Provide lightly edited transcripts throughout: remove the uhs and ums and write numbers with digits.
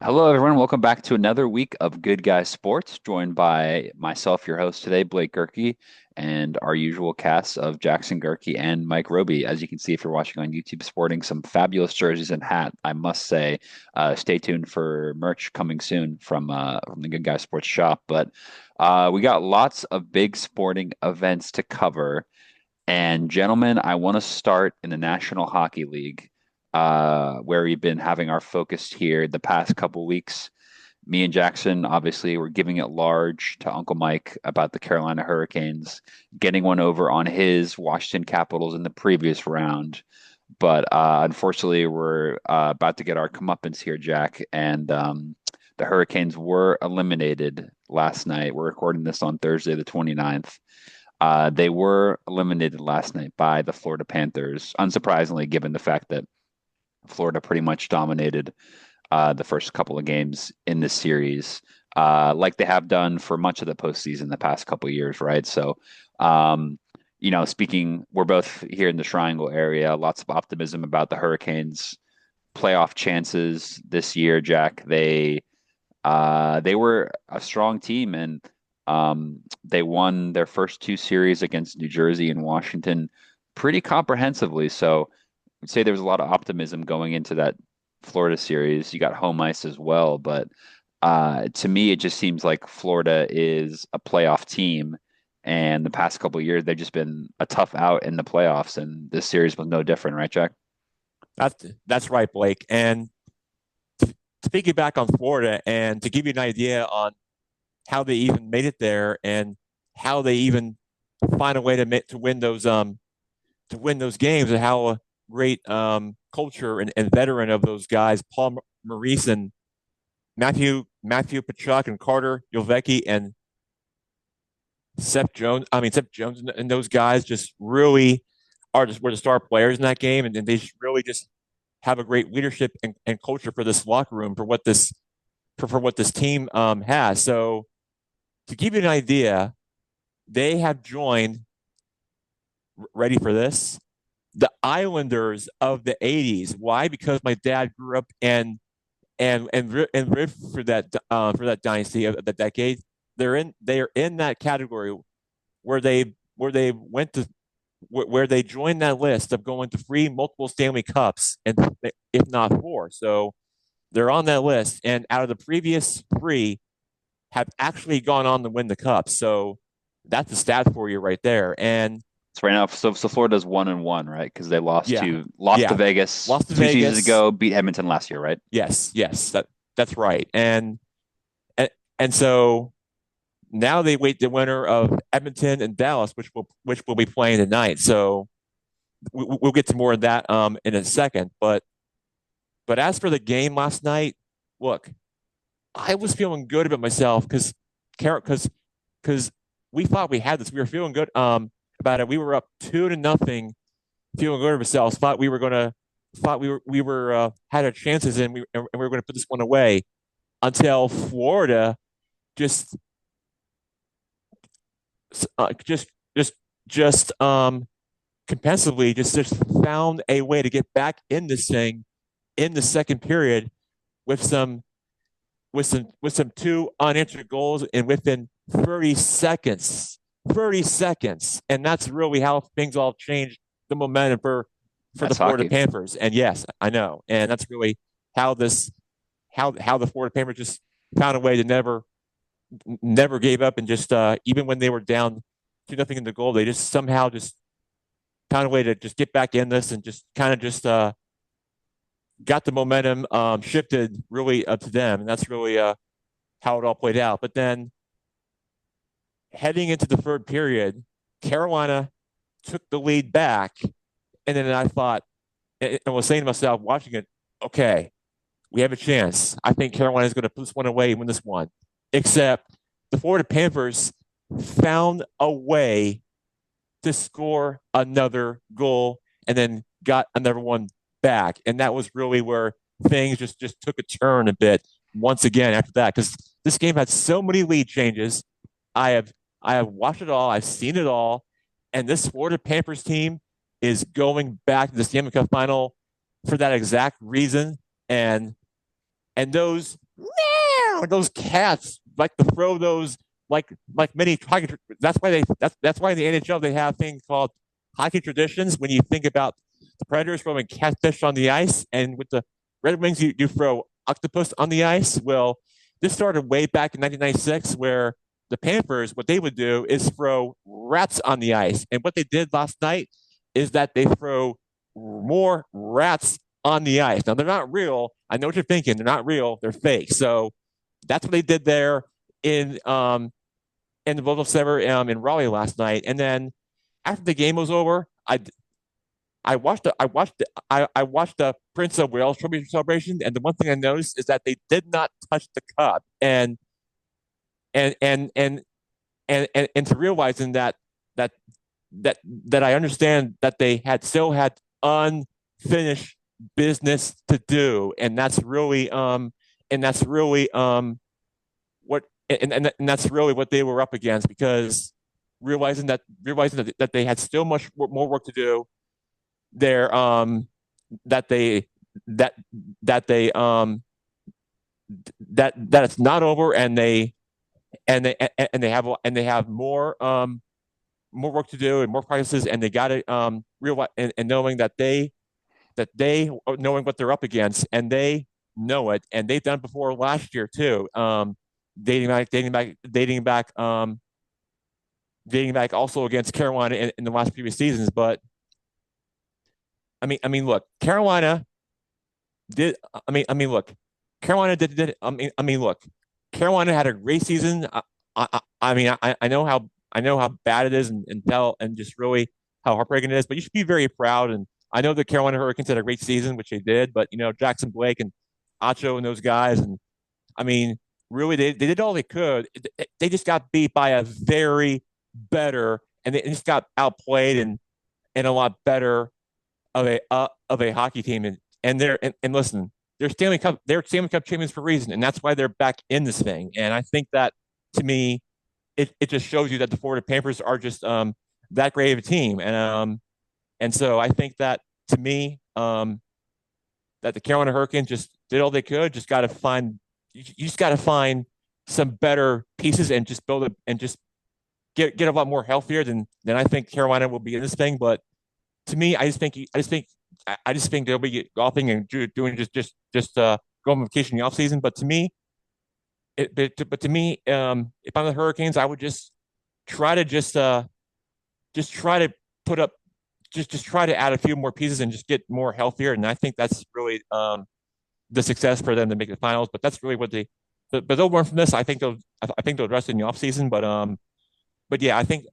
Hello, everyone. Welcome back to another week of Good Guys Sports, joined by myself, your host today, Blake Gerke, and our usual cast of Jackson Gerke and Mike Roby. As you can see, if you're watching on YouTube, sporting some fabulous jerseys and hat, I must say. Stay tuned for merch coming soon from the Good Guys Sports shop. But we got lots of big sporting events to cover. And gentlemen, I want to start in the National Hockey League, where we've been having our focus here the past couple weeks. Me and Jackson, obviously, were giving it large to Uncle Mike about the Carolina Hurricanes, getting one over on his Washington Capitals in the previous round. But unfortunately, we're about to get our comeuppance here, Jack, and the Hurricanes were eliminated last night. We're recording this on Thursday, the 29th. They were eliminated last night by the Florida Panthers, unsurprisingly, given the fact that Florida pretty much dominated the first couple of games in this series, like they have done for much of the postseason the past couple of years, right? So, um, speaking, we're both here in the Triangle area, lots of optimism about the Hurricanes' playoff chances this year, Jack. They were a strong team and they won their first two series against New Jersey and Washington pretty comprehensively. So I'd say there was a lot of optimism going into that Florida series. You got home ice as well, but to me, it just seems like Florida is a playoff team. And the past couple of years, they've just been a tough out in the playoffs, and this series was no different, right, Jack? That's right, Blake. And to piggyback on Florida and to give you an idea on how they even made it there and how they even find a way to win those games and how a great culture and veteran of those guys, Paul Maurice and Matthew Pachuk and Carter Yovecki and Seth Jones and those guys just really were the star players in that game, and they just really just have a great leadership and culture for this locker room for what this team has. So to give you an idea, they have joined. Ready for this? The Islanders of the '80s. Why? Because my dad grew up and lived for that dynasty of the decade. They are in that category where they went to where they joined that list of going to three multiple Stanley Cups, and if not four. So they're on that list, and out of the previous three, have actually gone on to win the cup. So that's a stat for you right there. And So right now, so Florida's 1-1, right? Because they yeah, lost to yeah, Vegas lost to 2 seasons Vegas. ago, beat Edmonton last year, right? Yes, that's right. And and so now they wait the winner of Edmonton and Dallas, which will be playing tonight. So we'll get to more of that in a second. But as for the game last night, look, I was feeling good about myself because we thought we had this. We were feeling good about it. We were up 2-0, feeling good about ourselves. Thought we were had our chances and we were going to put this one away until Florida just uh, just just just compensively just found a way to get back in this thing in the second period with some two unanswered goals and within 30 seconds, and that's really how things all changed the momentum for the That's Florida hockey. Panthers. And yes, I know, and that's really how this how the Florida Panthers just found a way to never gave up, and just even when they were down 2-0 in the goal, they just somehow just found a way to just get back in this and just kind of just got the momentum shifted really up to them, and that's really how it all played out. But then heading into the third period, Carolina took the lead back, and then I thought, and was saying to myself, watching it, okay, we have a chance. I think Carolina is going to put this one away and win this one. Except the Florida Panthers found a way to score another goal and then got another one back. And that was really where things just took a turn a bit once again after that. Because this game had so many lead changes. I have I have watched it all, I've seen it all, and this Florida Panthers team is going back to the Stanley Cup final for that exact reason. And and those cats like to throw those like many hockey. That's why in the NHL they have things called hockey traditions. When you think about the Predators throwing catfish on the ice, and with the Red Wings you throw octopus on the ice. Well, this started way back in 1996, where the Panthers, what they would do is throw rats on the ice, and what they did last night is that they throw more rats on the ice. Now they're not real. I know what you're thinking. They're not real. They're fake. So that's what they did there in in the Volvo Center in Raleigh last night. And then after the game was over, I watched the Prince of Wales Trophy celebration, and the one thing I noticed is that they did not touch the cup, and and and to realizing that that I understand that they had still had unfinished business to do, and that's really what and that's really what they were up against, because realizing that they had still much more work to do. They're that they that that they that it's not over, and they have more work to do and more practices, and they got to realize, and knowing that they knowing what they're up against, and they know it, and they've done it before last year too. Dating back also against Carolina in the last previous seasons. But look, Carolina did. Look, Carolina did. Look, Carolina had a great season. I know how bad it is, and just really how heartbreaking it is. But you should be very proud. And I know the Carolina Hurricanes had a great season, which they did. But Jackson Blake and Acho and those guys, and I mean, really, they did all they could. They just got beat by a very better, and they just got outplayed and a lot better of a hockey team. And listen, they're Stanley Cup champions for a reason, and that's why they're back in this thing. And I think that, to me, it just shows you that the Florida Panthers are just that great of a team. And so I think that, to me, that the Carolina Hurricanes just did all they could. Just got to find you just got to find some better pieces, and just build it, and just get a lot more healthier than I think Carolina will be in this thing. But to me, I just think they'll be golfing and doing going on vacation in the off season. But to me, if I'm the Hurricanes, I would try to just try to put up just try to add a few more pieces and just get more healthier. And I think that's really the success for them to make the finals. But that's really what but they'll learn from this. I think they'll address it in the off season. I think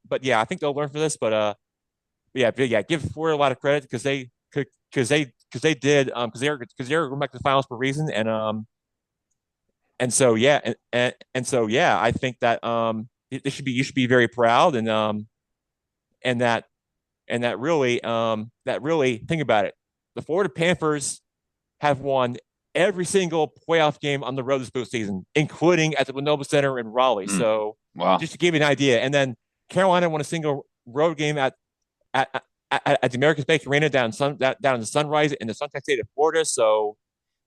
they'll learn from this. But give Florida a lot of credit, because they did, because they're going back to the finals for a reason. And so yeah, I think that you should be very proud. And that that really, think about it. The Florida Panthers have won every single playoff game on the road this postseason, including at the Lenovo Center in Raleigh. Mm, So wow. just to give you an idea. And then Carolina won a single road game at, at the American Bank Arena down in the Sunrise in the Sunshine State of Florida. So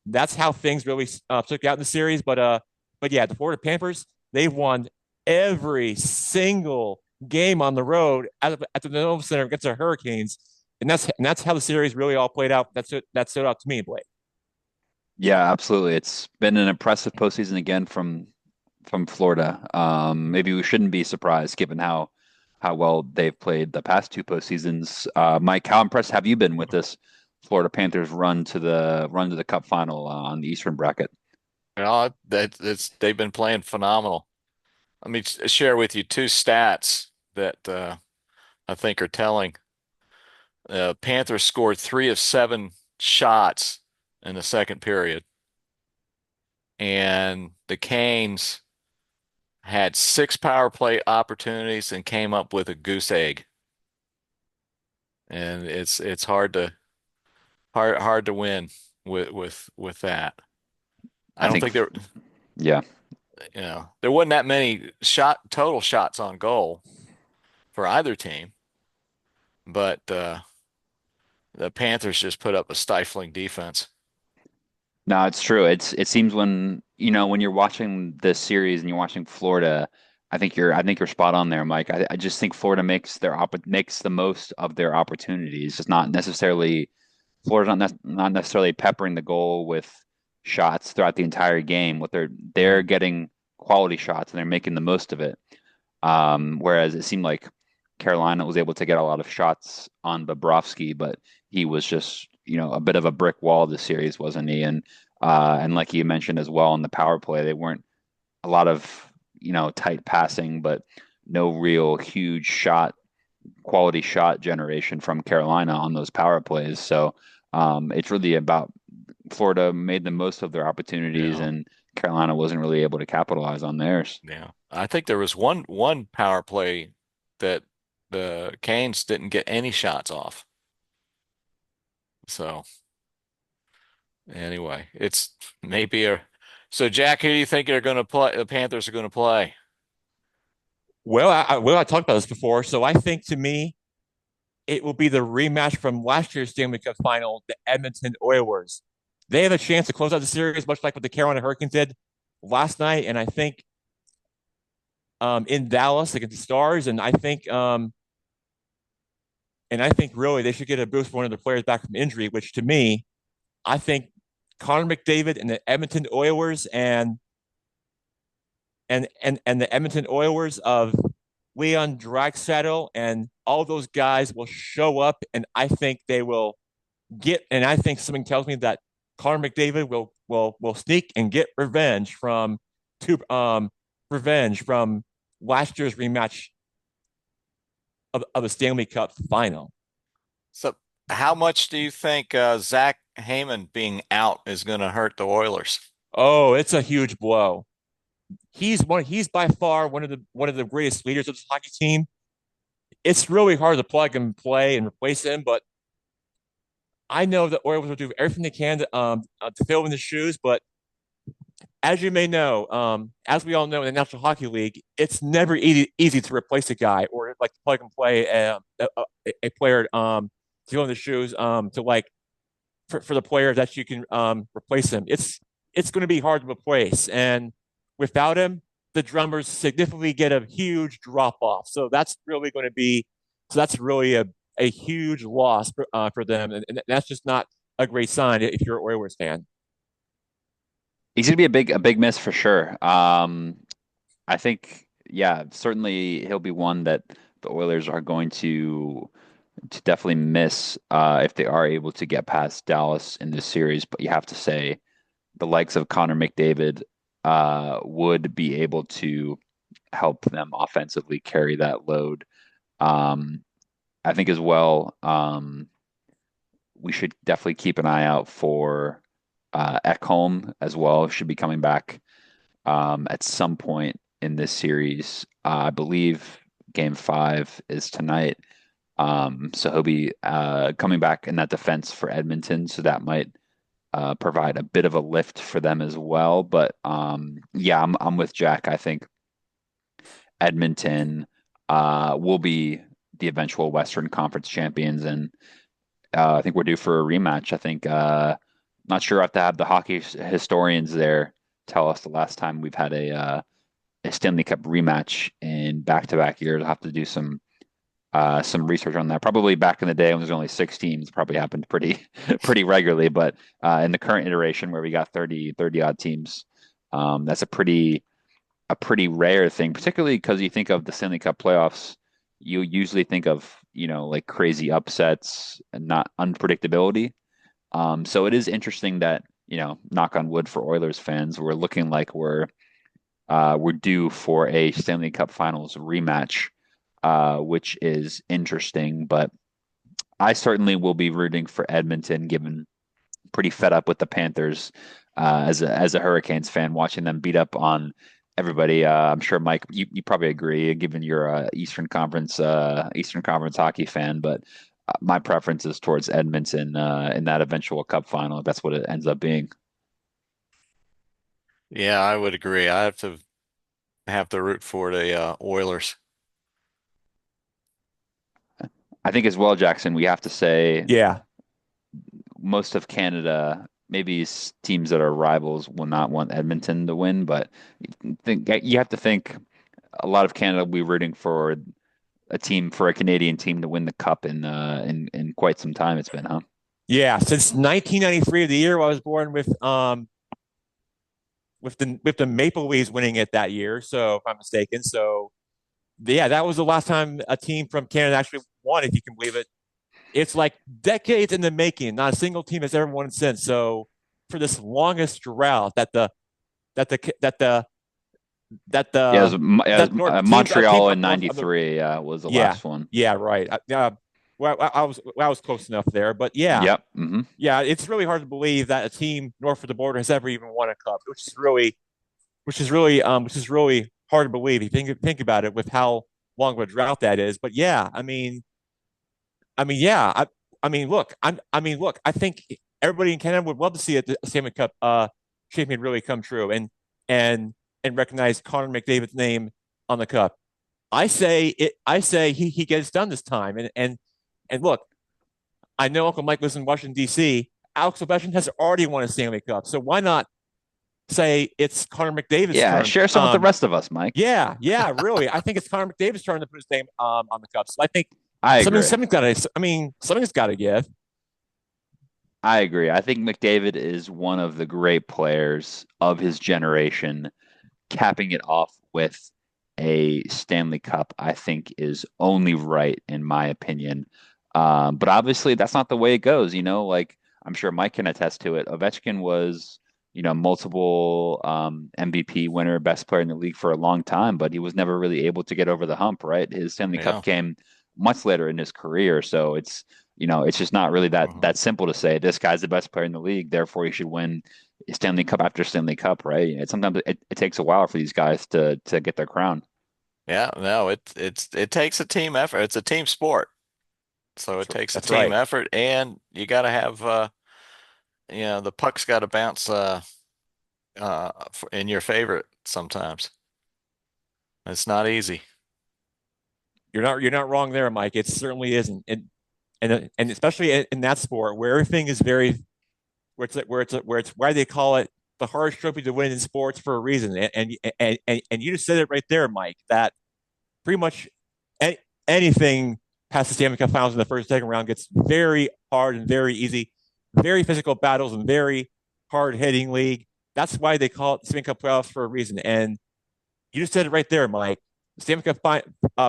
that's how things really took out in the series. But yeah, the Florida Panthers, they've won every single game on the road at the Nova Center against the Hurricanes, and that's how the series really all played out. That stood out to me, Blake. Yeah, absolutely. It's been an impressive postseason again from Florida. Maybe we shouldn't be surprised given how well they've played the past two postseasons. Mike, how impressed have you been with this Florida Panthers run to the Cup final on the Eastern bracket? They've been playing phenomenal. Let me share with you two stats that I think are telling. Panthers scored 3 of 7 shots in the second period, and the Canes had 6 power play opportunities and came up with a goose egg. And it's hard to win with that. I I don't think, think there yeah, there wasn't that many total shots on goal for either team, but the Panthers just put up a stifling defense. No, it's true. It seems when when you're watching this series and you're watching Florida, I think you're spot on there, Mike. I just think Florida makes the most of their opportunities. It's not necessarily Florida's not necessarily peppering the goal with shots throughout the entire game. What they're Right. getting quality shots and they're making the most of it. Whereas it seemed like Carolina was able to get a lot of shots on Bobrovsky, but he was just, a bit of a brick wall this series, wasn't he? And like you mentioned as well in the power play, they weren't a lot of, tight passing, but no real huge quality shot generation from Carolina on those power plays. So it's really about Florida made the most of their opportunities, Yeah. and Carolina wasn't really able to capitalize on theirs. Yeah. I think there was one power play that the Canes didn't get any shots off. So anyway, it's maybe a so Jack, who do you think they're going to play? The Panthers are going to play. Well, I talked about this before, so I think to me it will be the rematch from last year's Stanley Cup final, the Edmonton Oilers. They have a chance to close out the series, much like what the Carolina Hurricanes did last night, and I think in Dallas against the Stars, and I think really they should get a boost for one of their players back from injury, which to me, I think Connor McDavid and the Edmonton Oilers and the Edmonton Oilers of Leon Draisaitl and all those guys will show up, and I think they will get. And I think something tells me that Connor McDavid will sneak and get two revenge from last year's rematch of the Stanley Cup final. So how much do you think Zach Heyman being out is going to hurt the Oilers? Oh, it's a huge blow. He's by far one of the greatest leaders of this hockey team. It's really hard to plug and play and replace him, but I know the Oilers will do everything they can to fill in the shoes. But as you may know, as we all know in the National Hockey League, it's never easy to replace a guy or like plug and play a player to fill in the shoes to like for the player that you can replace him. It's going to be hard to replace, and without him, the drummers significantly get a huge drop off. So that's really a huge loss for them, and that's just not a great sign if you're an Oilers fan. He's going to be a big miss for sure. I think, yeah, certainly he'll be one that the Oilers are going to definitely miss if they are able to get past Dallas in this series. But you have to say the likes of Connor McDavid would be able to help them offensively carry that load. Um, I think as well, we should definitely keep an eye out for Ekholm as well. Should be coming back at some point in this series. I believe Game 5 is tonight. So he'll be coming back in that defense for Edmonton. So that might provide a bit of a lift for them as well. But yeah, I'm with Jack. I think Edmonton will be the eventual Western Conference champions, and I think we're due for a rematch. I think not sure. I have to have the hockey historians there tell us the last time we've had a Stanley Cup rematch in back-to-back years. I'll have to do some research on that. Probably back in the day when there's only 6 teams, probably happened pretty pretty regularly. But in the current iteration where we got 30 odd teams, that's a pretty rare thing, particularly because you think of the Stanley Cup playoffs, you usually think of, like crazy upsets and not unpredictability. So it is interesting that, knock on wood for Oilers fans, we're looking like we're due for a Stanley Cup Finals rematch, which is interesting. But I certainly will be rooting for Edmonton, given pretty fed up with the Panthers as a Hurricanes fan, watching them beat up on everybody. I'm sure Mike, you probably agree, given you're a Eastern Conference hockey fan. But my preference is towards Edmonton in that eventual Cup final. If that's what it ends up being. Yeah, I would agree. I have to root for the Oilers. I think as well, Jackson, we have to say Yeah, most of Canada, maybe teams that are rivals will not want Edmonton to win, but you have to think a lot of Canada will be rooting for a Canadian team to win the cup in quite some time. It's been, huh? Yeah, since 1993, the year I was born, with the Maple Leafs winning it that year. So if I'm mistaken, so yeah, that was the last time a team from Canada actually won, if you can believe it. It's like decades in the making. Not a single team has ever won since. So for this longest drought that Yeah, the it that North was teams Montreal in up north of the '93 was the yeah, last one. yeah, right. Well, I was close enough there, but yeah, Yep. Hmm. yeah, it's really hard to believe that a team north of the border has ever even won a cup, which is really hard to believe if you think about it with how long of a drought that is. But yeah, yeah, look, I think everybody in Canada would love to see a Stanley Cup champion really come true and and recognize Connor McDavid's name on the cup. I say he gets done this time. And look, I know Uncle Mike lives in Washington D.C. Alex Ovechkin has already won a Stanley Cup, so why not say it's Connor McDavid's Yeah, turn? share some with the rest of us, Mike. Yeah, yeah, really. I think it's Connor McDavid's turn to put his name on the cup. So I think I agree. something's got to. I mean, something's got to give. I agree. I think McDavid is one of the great players of his generation. Capping it off with a Stanley Cup, I think is only right in my opinion. But obviously, that's not the way it goes. Like I'm sure Mike can attest to it. Ovechkin was, multiple MVP winner, best player in the league for a long time, but he was never really able to get over the hump, right? His Stanley Cup Yeah. came much later in his career, so it's just not really that simple to say this guy's the best player in the league, therefore he should win Stanley Cup after Stanley Cup, right? Sometimes it takes a while for these guys to get their crown. Yeah, no, it takes a team effort. It's a team sport. So it takes a That's team right. effort and you got to have the puck's got to bounce in your favor sometimes. It's not easy. You're not wrong there, Mike. It certainly isn't, and especially in that sport where everything is very where it's why they call it the hardest trophy to win in sports for a reason. And you just said it right there, Mike. That pretty much any, anything past the Stanley Cup Finals in the first, second round gets very hard and very easy, very physical battles and very hard hitting league. That's why they call it the Stanley Cup playoffs for a reason. And you just said it right there, Mike. The Stanley Cup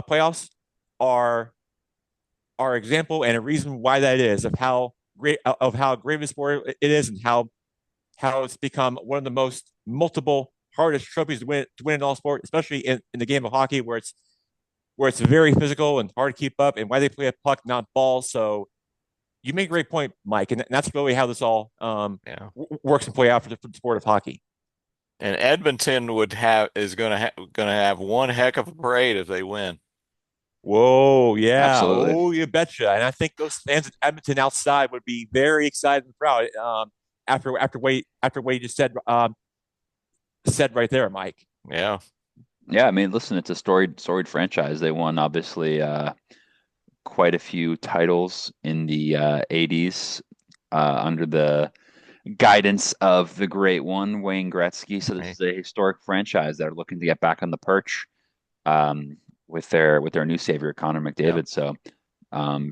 playoffs are our example and a reason why that is of how great of a sport it is and how it's become one of the most multiple hardest trophies to win in all sport, especially in the game of hockey where it's very physical and hard to keep up and why they play a puck, not ball. So you make a great point, Mike, and that's really how this all Yeah. works and play out for the sport of hockey. And Edmonton is going to have one heck of a parade if they win. Whoa, yeah. Absolutely. Oh, you betcha. And I think those fans at Edmonton outside would be very excited and proud after what you just said right there, Mike. Yeah. Yeah, I mean, listen, it's a storied franchise. They won obviously quite a few titles in the '80s under the guidance of the great one, Wayne Gretzky. So this Hey, is a historic franchise that are looking to get back on the perch um, with their new savior, Connor yeah. McDavid. So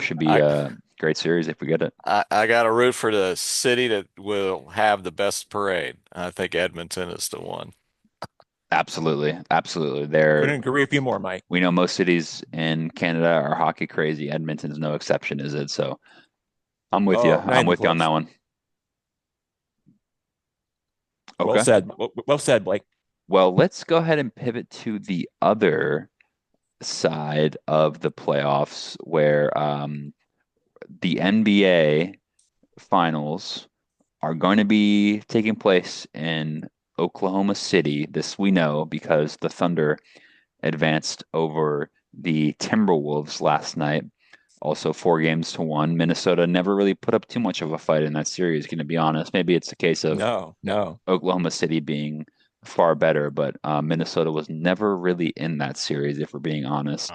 should be I a great series if we get it. I got to root for the city that will have the best parade. I think Edmonton is the one. Absolutely, absolutely. There, Couldn't agree with you more, Mike. we know most cities in Canada are hockey crazy. Edmonton's no exception, is it? So I'm with you. Oh, not I'm even with you on that close. one. Well Okay. said. Well said, Blake. Well, let's go ahead and pivot to the other side of the playoffs where the NBA finals are going to be taking place in Oklahoma City. This we know because the Thunder advanced over the Timberwolves last night. Also, 4 games to 1. Minnesota never really put up too much of a fight in that series, going to be honest. Maybe it's a case of No, no. Oklahoma City being far better, but Minnesota was never really in that series, if we're being honest.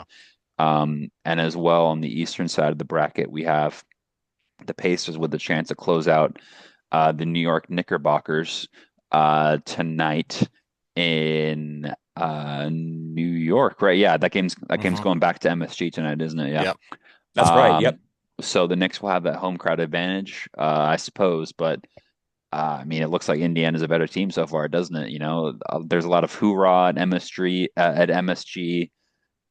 Oh, And as well on the eastern side of the bracket, we have the Pacers with the chance to close out the New York Knickerbockers tonight in New York, right? Yeah, that game's Hmm. going back to MSG tonight, isn't it? Yeah. Yep. That's right. Yep. Um, so the Knicks will have that home crowd advantage, I suppose, but I mean, it looks like Indiana's a better team so far, doesn't it? There's a lot of hoorah at MSG, at MSG.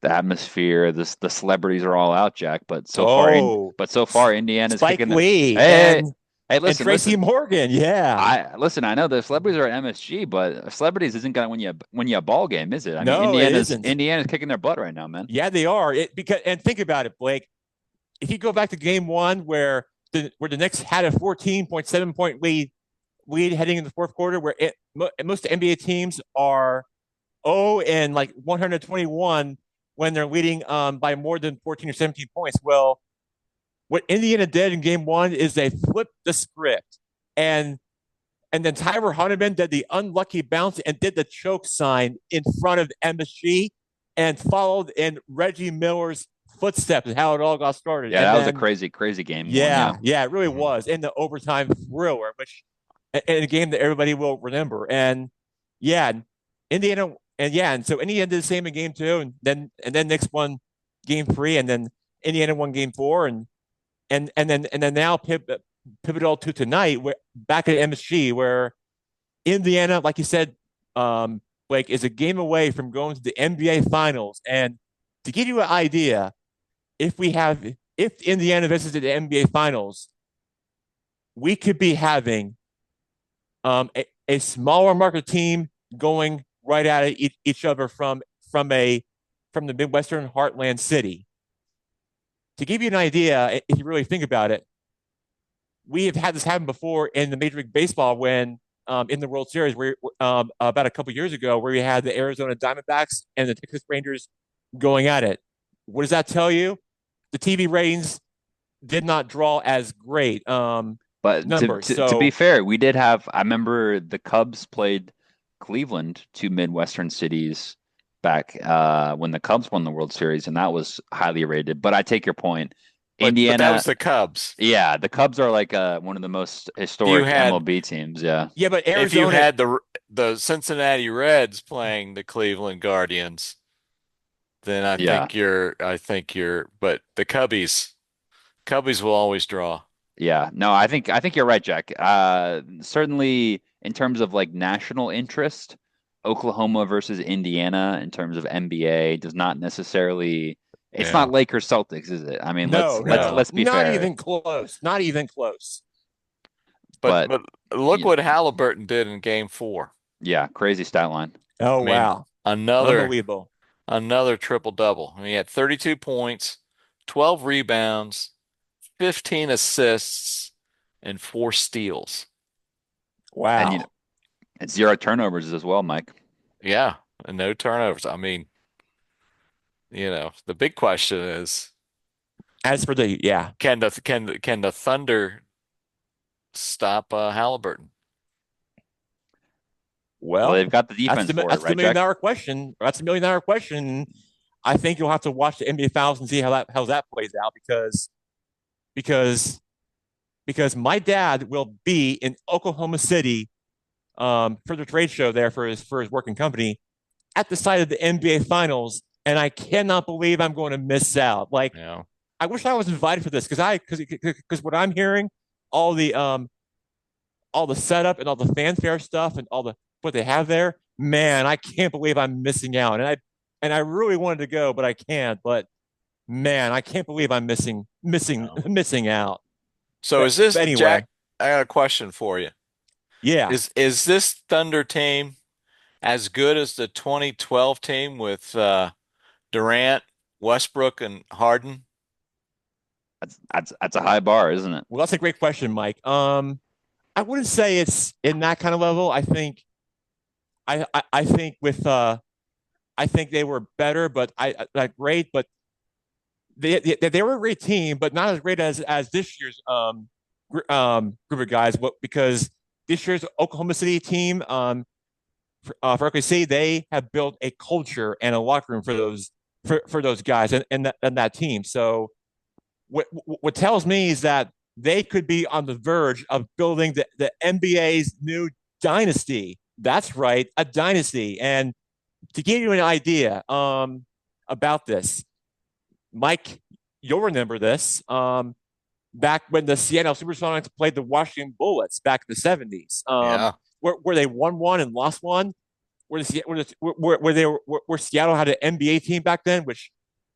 The atmosphere, the celebrities are all out, Jack. Oh, But so far, Indiana's Spike kicking the. Lee Hey, hey, and listen, Tracy listen. Morgan. Yeah. I listen. I know the celebrities are at MSG, but celebrities isn't gonna win you a ball game, is it? I mean, No, it isn't. Indiana's kicking their butt right now, man. Yeah, they are. And think about it, Blake. If you go back to game one where the Knicks had a 14.7 point lead heading in the fourth quarter, most NBA teams are 0 and like 121 when they're leading by more than 14 or 17 points. Well, what Indiana did in game one is they flipped the script, and and then Tyler Hunterman did the unlucky bounce and did the choke sign in front of MSG and followed in Reggie Miller's footsteps and how it all got started. Yeah, And that was a then, crazy, crazy game one. Yeah, yeah, yeah, it really Hmm. was in the overtime thriller, which in a game that everybody will remember. And yeah, Indiana, and so Indiana did the same in game two, and then Knicks won game three, and then Indiana won game four, and then now pivotal to tonight, back at MSG, where Indiana, like you said, Blake, is a game away from going to the NBA Finals. And to give you an idea, if Indiana visits the NBA Finals, we could be having a smaller market team going right at each other from the Midwestern Heartland city. To give you an idea, if you really think about it, we have had this happen before in the Major League Baseball when in the World Series where about a couple years ago where we had the Arizona Diamondbacks and the Texas Rangers going at it. What does that tell you? The TV ratings did not draw as great but numbers. to be So, fair, we did have. I remember the Cubs played Cleveland, two Midwestern cities, back when the Cubs won the World Series, and that was highly rated. But I take your point. But that Indiana, was the Cubs. yeah, the Cubs are like one of the most If you historic had MLB teams. Yeah, yeah, but if you Arizona, had the Cincinnati Reds playing the Cleveland Guardians, then yeah, but the Cubbies will always draw. yeah. No, I think you're right, Jack. Certainly in terms of like national interest, Oklahoma versus Indiana in terms of NBA does not necessarily. It's not Yeah. Lakers Celtics, is it? I mean, let's no, let's No. no, let's be not fair. even close. Not even close. But But but look what Halliburton did in game four. yeah, crazy stat line. Oh, I mean, wow. another Unbelievable. another triple double. I mean, he had 32 points, 12 rebounds, 15 assists, and 4 steals. And Wow. it's zero turnovers as well, Mike. Yeah, and no turnovers. I mean, the big question is As for the, yeah. can the Thunder stop Halliburton? Well, they've Well, got the defense for it, that's the right, million Jack? dollar question. That's a million dollar question. I think you'll have to watch the NBA Finals and see how that plays out because because my dad will be in Oklahoma City for the trade show there for his working company at the site of the NBA Finals, and I cannot believe I'm going to miss out. Like, Yeah. I wish I was invited for this because what I'm hearing, all the um all the setup and all the fanfare stuff and all the what they have there, man, I can't believe I'm missing out. And I really wanted to go, but I can't. But man, I can't believe I'm No. missing out. So But, is this but Jack? anyway, I got a question for you. yeah. Is this Thunder team as good as the 2012 team with Durant, Westbrook, and Harden? That's a high bar, isn't it? Well, that's a great question, Mike. I wouldn't say it's in that kind of level. I think with I think they were better, but like great, but they were a great team, but not as great as this year's group of guys. But because this year's Oklahoma City team for OKC, they have built a culture and a locker room for those guys and that team. So what tells me is that they could be on the verge of building the NBA's new dynasty. That's right, a dynasty. And to give you an idea about this, Mike, you'll remember this. Back when the Seattle Supersonics played the Washington Bullets back in the 70s, Yeah. where they won one and lost one, where Seattle had an NBA team back then, which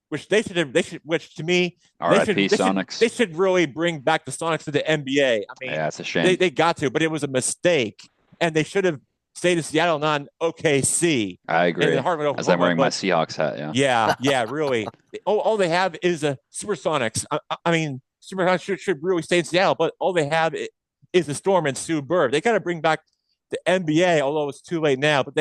which to me R.I.P. Sonics. they should really bring back the Sonics to the NBA. I mean, Yeah, it's a shame. they got to, but it was a mistake, and they should have stayed in Seattle, not in OKC. I agree. In Hartford, As I'm Oklahoma. wearing my But Seahawks hat, yeah. yeah, really. All they have is a Supersonics. I mean, Supersonics should really stay in Seattle, but all they have is the Storm and Sue Bird. They got to bring back the NBA, although it's too late now. But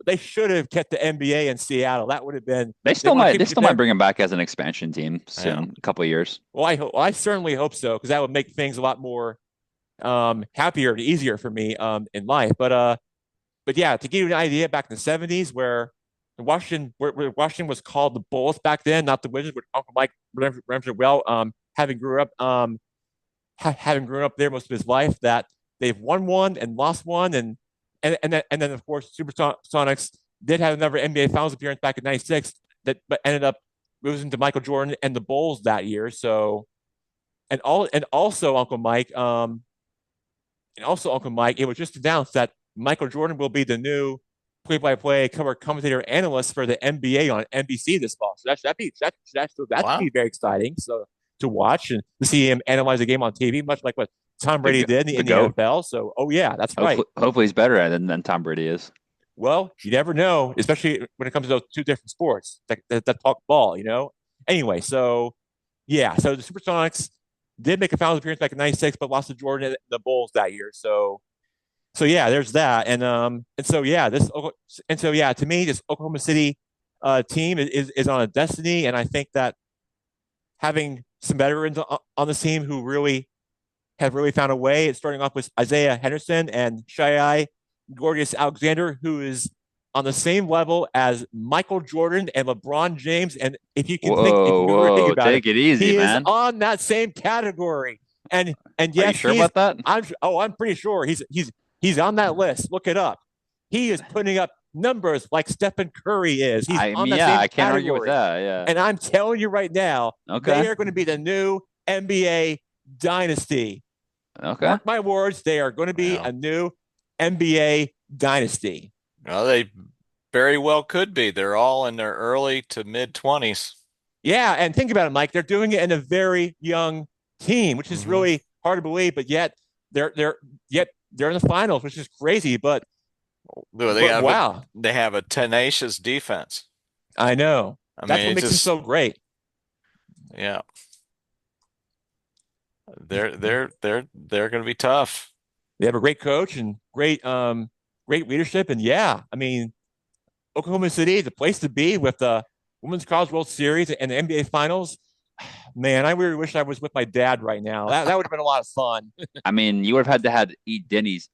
they should have kept the NBA in Seattle. That would have been. They still might bring him back as an expansion team soon, Yeah. a couple of years. Well, I certainly hope so, because that would make things a lot more happier and easier for me in life. But yeah, to give you an idea, back in the 70s, where Washington was called the Bulls back then, not the Wizards, which Uncle Mike remembers it well. Having grown up there most of his life, that they've won one and lost one, and then of course Supersonics did have another NBA Finals appearance back in '96 that but ended up losing to Michael Jordan and the Bulls that year. So and also Uncle Mike, it was just announced that Michael Jordan will be the new play-by-play cover commentator analyst for the NBA on NBC this fall. So that'd Wow. be very exciting. So to watch and to see him analyze a game on TV, much like what Tom Brady did in the GOAT. NFL. So, oh yeah, that's right. Hopefully he's better at it than Tom Brady is. Well, you never know, especially when it comes to those two different sports that talk ball, you know? Anyway, so yeah, so the Supersonics did make a finals appearance back in '96, but lost to Jordan and the Bulls that year. So yeah, there's that. And so yeah, to me, this Oklahoma City team is on a destiny. And I think that having some veterans on the team who really have really found a way, it's starting off with Isaiah Henderson and Shai Gorgeous Alexander, who is on the same level as Michael Jordan and LeBron James. And if you really think Whoa, about it, take it easy, he is man. on that same category. And Are you yes, sure about that? I'm pretty sure he's on that list. Look it up. He is putting up numbers like Stephen Curry is. He's I on mean, that yeah, same I can't argue with category. that. Yeah. And I'm telling you right now, Okay. they are going to be the new NBA dynasty. Okay. Mark my words, they are going to be Yeah. a new NBA dynasty. Well, they very well could be. They're all in their early to mid 20s. Yeah, and think about it, Mike. They're doing it in a very young team, which is really hard to believe. But yet they're in the finals, which is crazy. But wow, they have a tenacious defense. I know. I That's mean, what makes them so great. Yeah. They're going to be tough. They have a great coach and great leadership. And yeah, I mean, Oklahoma City is a place to be with the Women's College World Series and the NBA Finals. Man, I really wish I was with my dad right now. That would have been a lot of fun. I mean, you would have had to eat Denny's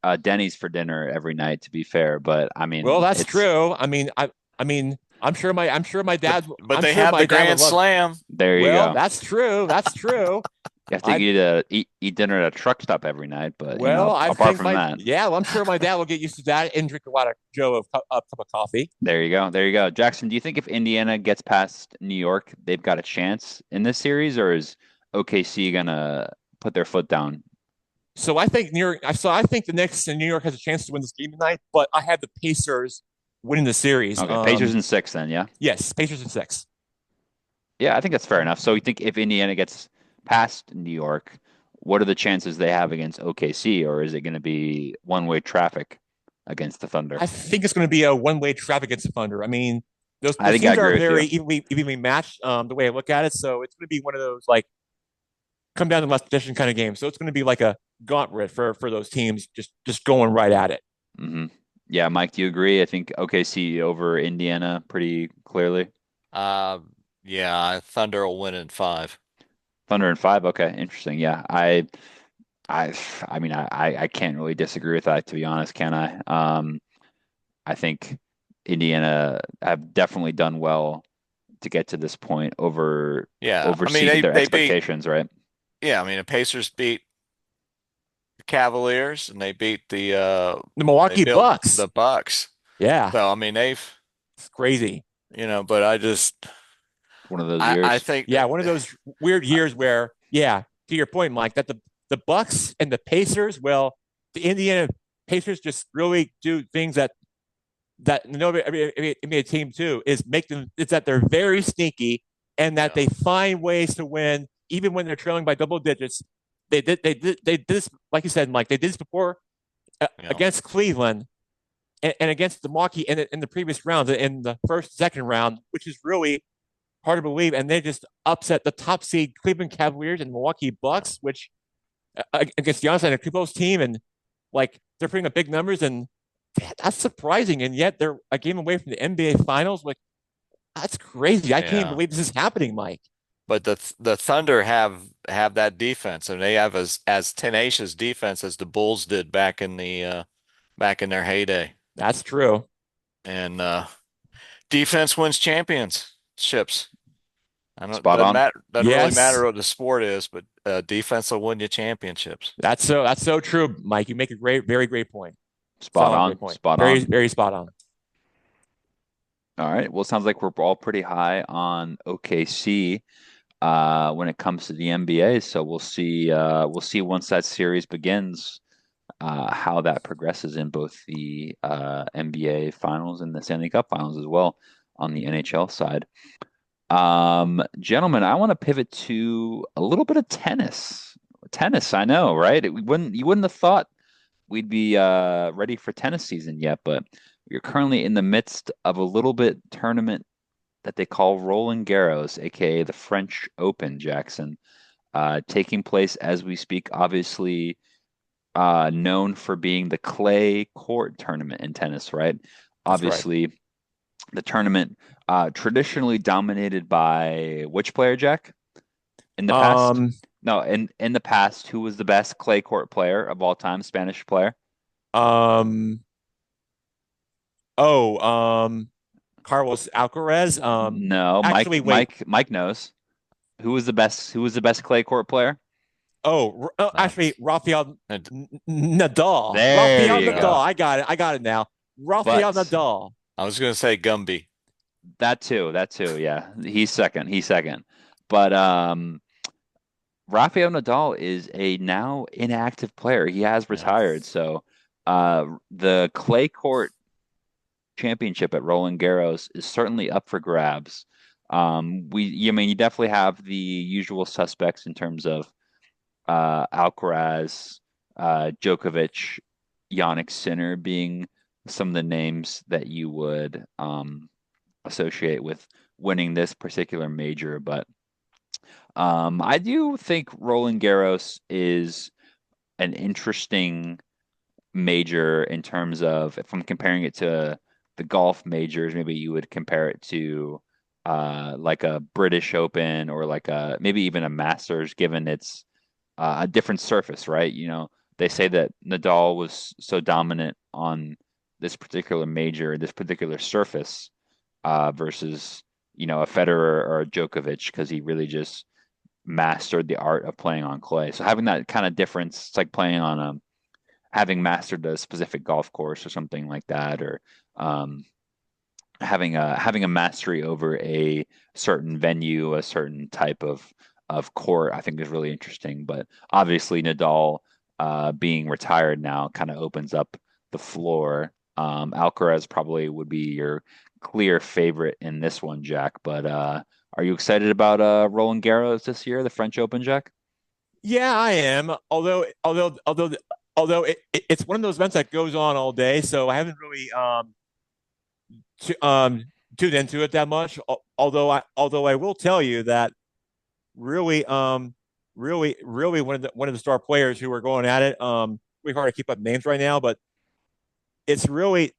for dinner every night, to be fair. But I mean, Well, that's true. I mean, I'm sure my dad. But I'm they sure have my the dad Grand would love. There you Well, go. that's true. That's true. You have to eat dinner at a truck stop every night, but Well, I apart think from that, well, I'm sure my dad will get used to that and drink a lot of a cup of coffee. there you go. There you go. Jackson, do you think if Indiana gets past New York, they've got a chance in this series, or is OKC gonna put their foot down? So I think New York. So I think the Knicks and New York has a chance to win this game tonight, but I had the Pacers winning the series. Okay, Pacers in 6 then, yeah? Yes, Pacers in 6. Yeah, I think that's fair enough. So you think if Indiana gets past New York, what are the chances they have against OKC, or is it going to be one-way traffic against the Thunder? I think it's going to be a one-way traffic against the Thunder. I mean, those I think I teams are agree with very you. evenly matched. The way I look at it, so it's going to be one of those like come down to the last position kind of games. So it's going to be like a gauntlet for those teams, just going right at it. Hmm. Yeah, Mike, do you agree? I think OKC over Indiana pretty clearly. Yeah, Thunder will win in 5. Thunder in 5. Okay, interesting. Yeah, I, I mean, I can't really disagree with that, to be honest, can I? I think Indiana have definitely done well to get to this point, Yeah, I mean overseeded their they beat. expectations, right? Yeah, I mean the Pacers beat Cavaliers and they beat The they Milwaukee built Bucks. the Bucks. Yeah, So I mean they've it's crazy. but I just One of those I years. think Yeah, one of those weird years where, yeah, to your point, Mike, that the Bucks and the Pacers, well, the Indiana Pacers just really do things that no, I mean, a team too is make them. It's that they're very sneaky and that yeah, they find ways to win even when they're trailing by double digits. They did this, like you said, Mike. They did this before yeah, against Cleveland and against the Milwaukee in the previous rounds, in the first, second round, which is really hard to believe. And they just upset the top seed Cleveland Cavaliers and Milwaukee yeah. Bucks, which against Giannis Antetokounmpo's team, and like they're putting up big numbers, and that's surprising. And yet they're a game away from the NBA Finals. Like that's crazy. I can't Yeah. believe this is happening, Mike. But the Thunder have that defense, and they have as tenacious defense as the Bulls did back in their heyday. That's true. And defense wins championships. I don't Spot on. doesn't really Yes, matter what the sport is, but defense will win you championships. that's so true, Mike. You make a very great point. Spot Solid, great on. point. Spot Very on. very spot on. All right. Well, it sounds like we're all pretty high on OKC when it comes to the NBA. So we'll see once that series begins how that progresses in both the NBA finals and the Stanley Cup finals as well on the NHL side. Gentlemen, I want to pivot to a little bit of tennis. Tennis, I know, right? You wouldn't have thought we'd be ready for tennis season yet, but we're currently in the midst of a little bit tournament that they call Roland Garros, aka the French Open, Jackson, taking place as we speak. Obviously, known for being the clay court tournament in tennis, right? That's right. Obviously, the tournament traditionally dominated by which player, Jack? In the past? Um No, in the past, who was the best clay court player of all time, Spanish player? um oh Carlos Alcaraz. No, Actually, wait. Mike knows. Who was the best clay court player? Actually, That's Rafael and Nadal. There Rafael you Nadal. go. uh, I got it now. Rafael But Nadal. I was going to say Gumby. that too, yeah. He's second. But Rafael Nadal is a now inactive player. He has Yeah, retired. So the clay court championship at Roland Garros is certainly up for grabs. I mean, you definitely have the usual suspects in terms of Alcaraz, Djokovic, Jannik Sinner being some of the names that you would associate with winning this particular major. But I do think Roland Garros is an interesting major in terms of if I'm comparing it to the golf majors, maybe you would compare it to like a British Open or like a maybe even a Masters, given its a different surface, right? You know, they say that Nadal was so dominant on this particular major, this particular surface, versus a Federer or a Djokovic because he really just mastered the art of playing on clay. So having that kind of difference, it's like playing on a having mastered a specific golf course or something like that, or um, having a mastery over a certain venue, a certain type of court, I think is really interesting. But obviously, Nadal being retired now kind of opens up the floor. Alcaraz probably would be your clear favorite in this one, Jack. But are you excited about Roland Garros this year, the French Open, Jack? Yeah, I am. Although it's one of those events that goes on all day, so I haven't really t tuned into it that much. Although I will tell you that really really one of the star players who are going at it. Really hard to keep up names right now, but it's really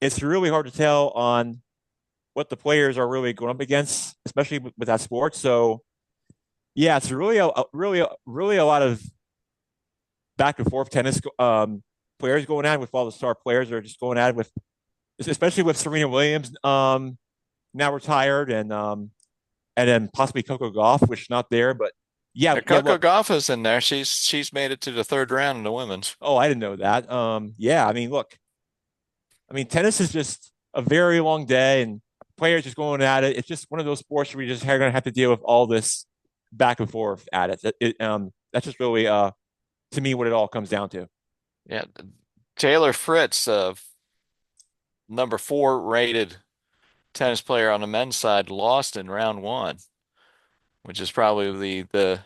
it's really hard to tell on what the players are really going up against, especially with that sport. So yeah, it's really really a lot of back and forth tennis players going at it, with all the star players are just going at it with, especially with Serena Williams now retired, and then possibly Coco Gauff, which is not there, but Yeah, yeah. Coco Look, Gauff is in there. She's made it to the third round in the women's. oh, I didn't know that. Yeah. I mean, look, I mean, tennis is just a very long day, and players just going at it. It's just one of those sports where you just are going to have to deal with all this back and forth at it. That's just really, to me, what it all comes down to. Yeah, Taylor Fritz, number 4 rated tennis player on the men's side, lost in round one, which is probably the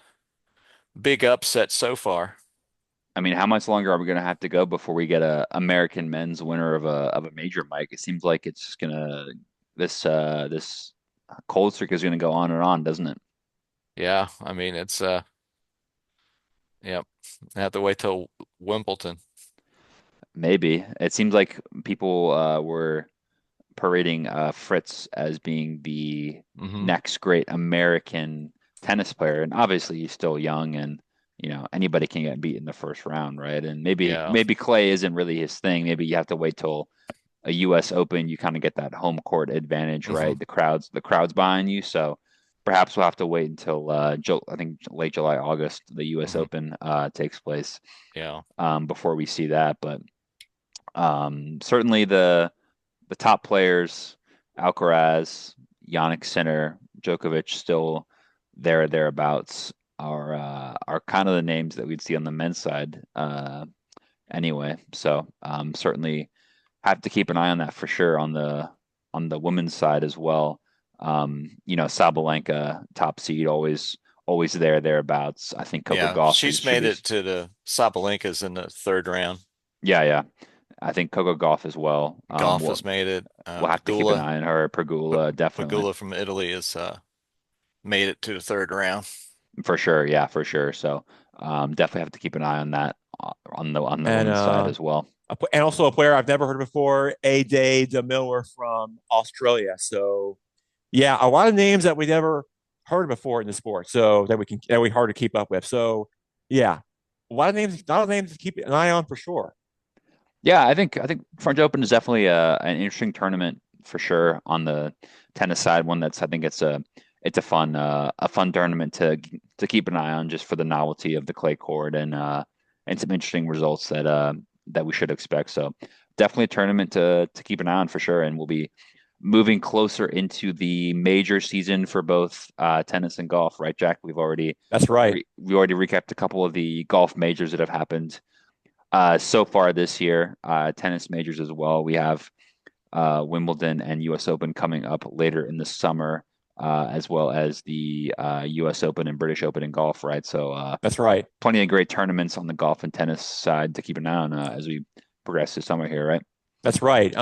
big upset so far. I mean, how much longer are we going to have to go before we get a American men's winner of a major, Mike? It seems like it's just gonna this cold streak is going to go on and on, doesn't it? Yeah, I mean it's yep. I have to wait till Wimbledon. Maybe. It seems like people were parading Fritz as being the Hmm. next great American tennis player, and obviously he's still young, and anybody can get beat in the first round, right? And maybe Yeah. maybe clay isn't really his thing. Maybe you have to wait till a U.S. Open. You kind of get that home court advantage, Hmm. right? The crowd's behind you, so perhaps we'll have to wait until I think late July, August, the U.S. Hmm. Open takes place Yeah. before we see that, but. Certainly the top players, Alcaraz, Jannik Sinner, Djokovic, still there or thereabouts, are kind of the names that we'd see on the men's side anyway. So certainly have to keep an eye on that for sure on the women's side as well. Sabalenka, top seed, always there thereabouts. I think Coco Yeah. Gauff She's should made be. it to the Sabalenkas in the third round. Yeah, yeah. I think Coco Gauff as well. Goff has made it. We'll have to keep an eye on her. P Pegula, definitely, Pagula from Italy has made it to the third round. for sure. Yeah, for sure. So definitely have to keep an eye on that on the And women's side as well. and also a player I've never heard of before, A Day de Miller from Australia. So yeah, a lot of names that we never heard before in the sport. So that we hard to keep up with. So yeah, a lot of names to keep an eye on for sure. Yeah, I think French Open is definitely an interesting tournament for sure on the tennis side. One that's I think it's a fun tournament to keep an eye on just for the novelty of the clay court and some interesting results that we should expect. So definitely a tournament to keep an eye on for sure. And we'll be moving closer into the major season for both tennis and golf, right, Jack? That's right. We already recapped a couple of the golf majors that have happened so far this year, tennis majors as well. We have Wimbledon and U.S. Open coming up later in the summer, as well as the U.S. Open and British Open in golf, right? So That's right. plenty of great tournaments on the golf and tennis side to keep an eye on as we progress through summer here, right? That's right.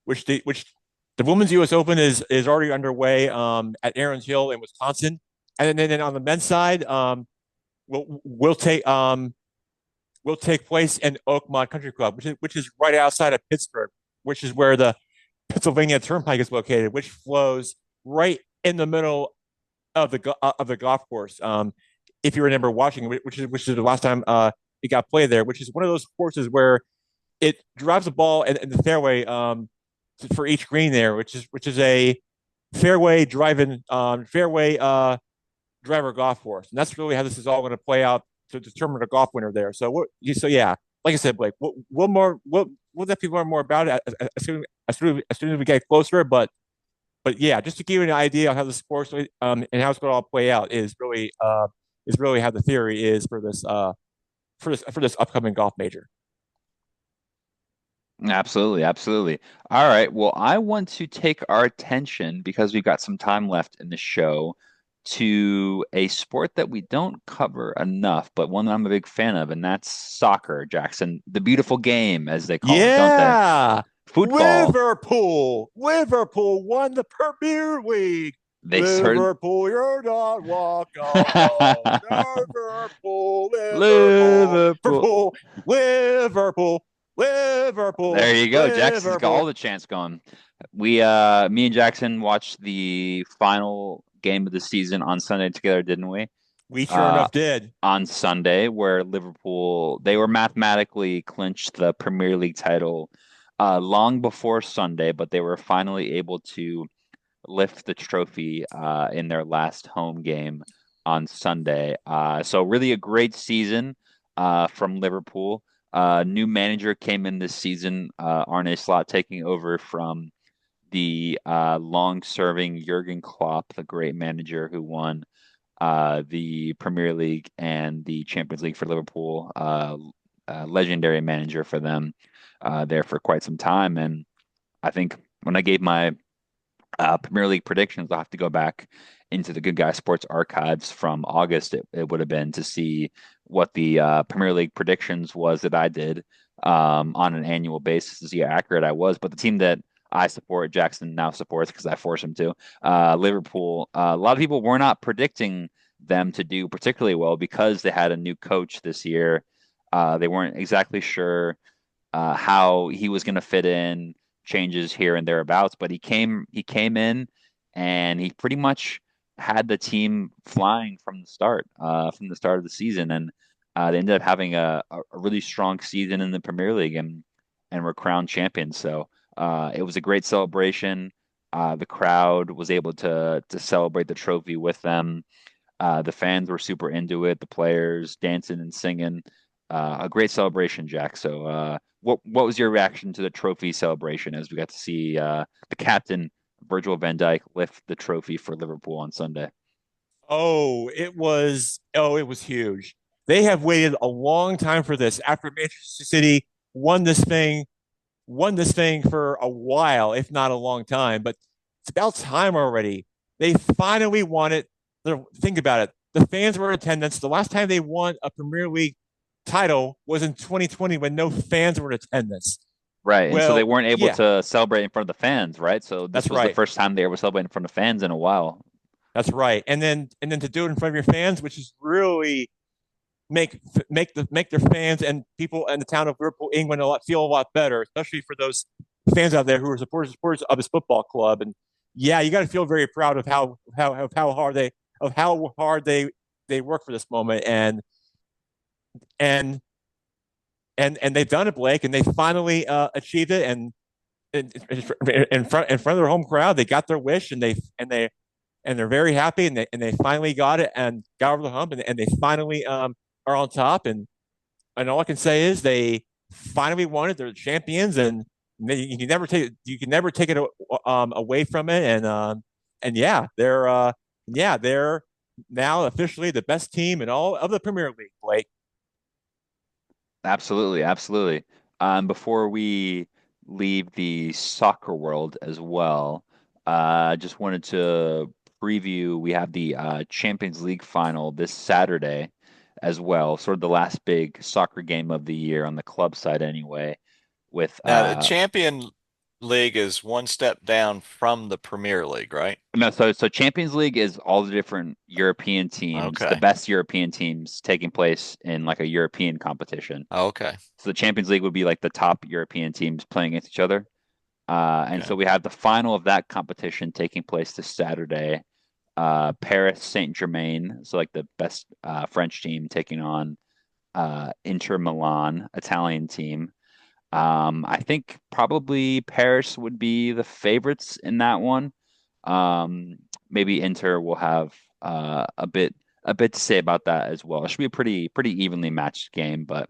Which the Women's U.S. Open is already underway at Aaron's Hill in Wisconsin, and then on the men's side, will take place in Oakmont Country Club, which is right outside of Pittsburgh, which is where the Pennsylvania Turnpike is located, which flows right in the middle of the golf course. If you remember watching, which is the last time it got played there, which is one of those courses where it drives the ball in the fairway for each green there, which is a fairway driver golf course, and that's really how this is all going to play out to determine a golf winner there. So yeah, like I said, Blake, we'll definitely learn more about it as soon as we get closer. But yeah, just to give you an idea of how the sports and how it's going to all play out is really how the theory is for this upcoming golf major. Absolutely, absolutely. All right. Well, I want to take our attention because we've got some time left in the show to a sport that we don't cover enough, but one that I'm a big fan of, and that's soccer, Jackson. The beautiful game, as they call it, don't they? Yeah, Football. Liverpool won the Premier League. They certainly Liverpool, you're not welcome home. Liverpool, Liverpool. Liverpool, Liverpool, There you go. Jackson's got all Liverpool. the chants going. Me and Jackson watched the final game of the season on Sunday together, didn't we? We sure Uh, enough did. on Sunday, where Liverpool they were mathematically clinched the Premier League title long before Sunday, but they were finally able to lift the trophy in their last home game on Sunday. So really a great season from Liverpool. New manager came in this season, Arne Slot taking over from the long-serving Jurgen Klopp, the great manager who won the Premier League and the Champions League for Liverpool. Legendary manager for them there for quite some time. And I think when I gave my Premier League predictions, I'll have to go back into the Good Guy Sports archives from August. It would have been to see what the Premier League predictions was that I did on an annual basis to see how accurate I was. But the team that I support, Jackson now supports because I force him to, Liverpool. A lot of people were not predicting them to do particularly well because they had a new coach this year. They weren't exactly sure how he was going to fit in, changes here and thereabouts. But he came in and he pretty much had the team flying from the start of the season, and they ended up having a really strong season in the Premier League and were crowned champions. So it was a great celebration. The crowd was able to celebrate the trophy with them. The fans were super into it. The players dancing and singing. A great celebration, Jack. So, what was your reaction to the trophy celebration as we got to see the captain Virgil van Dijk lift the trophy for Liverpool on Sunday? It was huge. They have waited a long time for this. After Manchester City won this thing, won this thing for a while, if not a long time. But it's about time already. They finally won it. Think about it. The fans were in attendance. The last time they won a Premier League title was in 2020 when no fans were in attendance. Right, and so they Well, weren't able yeah, to celebrate in front of the fans, right? So this that's was the right. first time they were celebrating in front of fans in a while. That's right. And then to do it in front of your fans, which is really make their fans and people in the town of Liverpool, England, feel a lot better, especially for those fans out there who are supporters of this football club. And yeah, you got to feel very proud of how hard they work for this moment, and and they've done it, Blake, and they finally achieved it. And in front of their home crowd, they got their wish, and they're very happy, and they finally got it and got over the hump, and they finally are on top. And all I can say is they finally won it. They're the champions, and you can never take it away from it. And they're now officially the best team in all of the Premier League, Blake. Absolutely, absolutely. Before we leave the soccer world as well, just wanted to preview. We have the Champions League final this Saturday as well, sort of the last big soccer game of the year on the club side, anyway. With Now, the Champion League is one step down from the Premier League, right? no, so Champions League is all the different European teams, the Okay. best European teams taking place in like a European competition. Okay. So the Champions League would be like the top European teams playing against each other. And Okay. so we have the final of that competition taking place this Saturday. Paris Saint-Germain, so like the best French team taking on Inter Milan, Italian team. I think probably Paris would be the favorites in that one. Maybe Inter will have a bit to say about that as well. It should be a pretty evenly matched game, but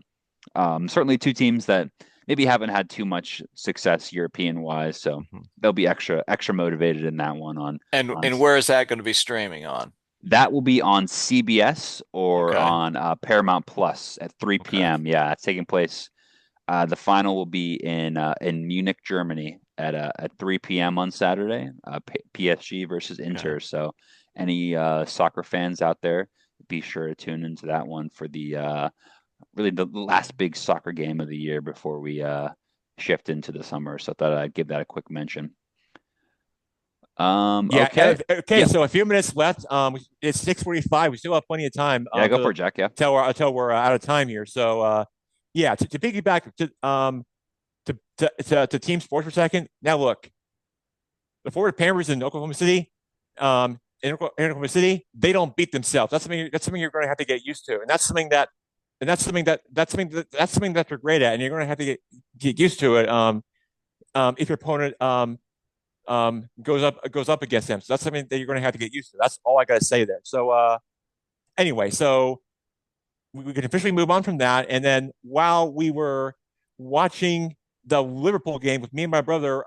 certainly two teams that maybe haven't had too much success European wise, so Mhm. they'll be extra motivated in that one on And where is that going to be streaming on? that will be on CBS or Okay. on Paramount Plus at 3 Okay. p.m. Yeah, it's taking place. The final will be in Munich, Germany at 3 p.m. on Saturday. PSG versus Okay. Inter. So any soccer fans out there, be sure to tune into that one for the really the last big soccer game of the year before we shift into the summer. So I thought I'd give that a quick mention. Yeah. Okay. Okay. Yeah. So a few minutes left. It's 6:45. We still have plenty of time. Yeah, go for it, Jack. Yeah. Until we're out of time here. So yeah. To piggyback to team sports for a second. Now look, the Florida Panthers in Oklahoma City, in Oklahoma City, they don't beat themselves. That's something you're going to have to get used to, and that's something that they're great at, and you're going to have to get used to it. If your opponent goes up against them. So that's something that you're going to have to get used to. That's all I got to say there. So anyway, so we can officially move on from that. And then while we were watching the Liverpool game with me and my brother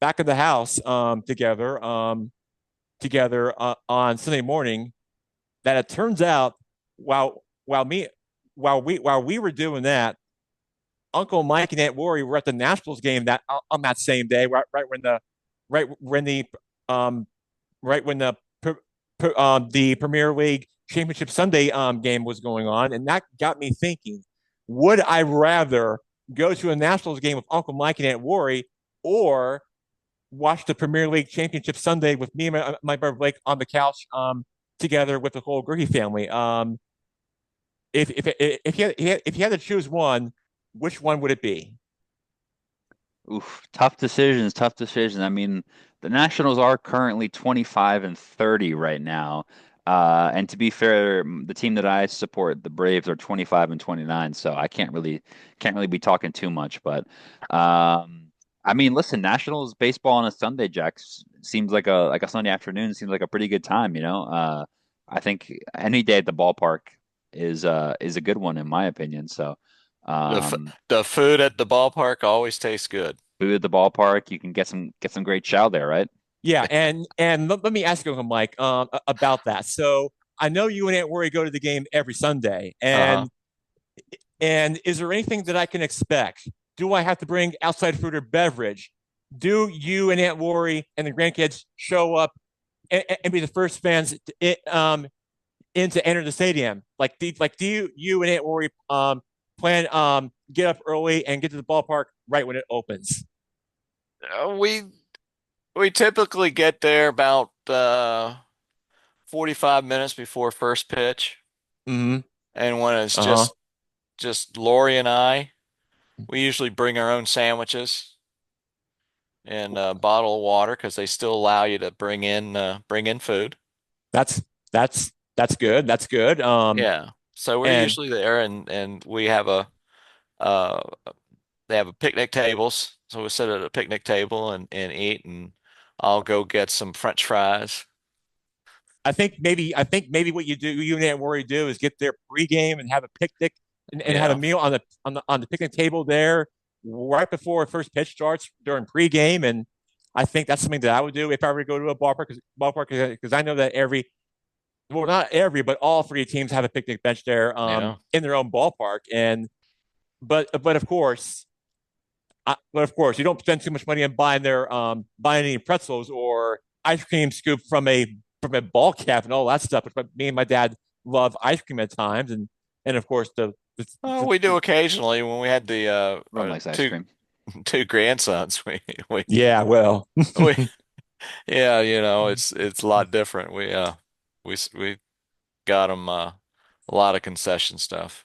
back in the house together on Sunday morning, that it turns out while me while we were doing that, Uncle Mike and Aunt Lori were at the Nationals game that on that same day, right when the um right when the Premier League Championship Sunday game was going on, and that got me thinking: would I rather go to a Nationals game with Uncle Mike and Aunt Lori, or watch the Premier League Championship Sunday with me and my brother Blake on the couch together with the whole Gurkey family? If you had to choose one, which one would it be? Oof, tough decisions, tough decisions. I mean, the Nationals are currently 25 and 30 right now. And to be fair, the team that I support, the Braves, are 25 and 29, so I can't really be talking too much, but I mean, listen, Nationals baseball on a Sunday, Jack, seems like a Sunday afternoon seems like a pretty good time, you know. I think any day at the ballpark is a good one in my opinion. So, The f um the food at the ballpark always tastes good. food at the ballpark. You can get some great chow there, right? Yeah, and let me ask you, Mike, about that. So I know you and Aunt Worry go to the game every Sunday, Uh-huh. and is there anything that I can expect? Do I have to bring outside food or beverage? Do you and Aunt Worry and the grandkids show up and be the first fans in to enter the stadium? Do you and Aunt Worry plan get up early and get to the ballpark right when it opens? We typically get there about 45 minutes before first pitch. Mm-hmm. And when it's Uh-huh. just Lori and I, we usually bring our own sandwiches and a bottle of water because they still allow you to bring in food. That's that's good. That's good. Yeah. So we're And usually there and we have a uh they have a picnic tables. So we sit at a picnic table and eat and I'll go get some French fries. I think maybe what you and Aunt Worry do is get there pregame and have a picnic and have a Yeah. meal on the picnic table there right before first pitch starts during pregame. And I think that's something that I would do if I were to go to a ballpark because I know that not every, but all three teams have a picnic bench there Yeah. in their own ballpark. And but of course, you don't spend too much money on buying any pretzels or ice cream scoop from a ball cap and all that stuff. But me and my dad love ice cream at times, and of course Oh, we do occasionally when we had the Everyone likes ice cream. two grandsons. We yeah, well, we yeah, it's a lot different. We got them a lot of concession stuff.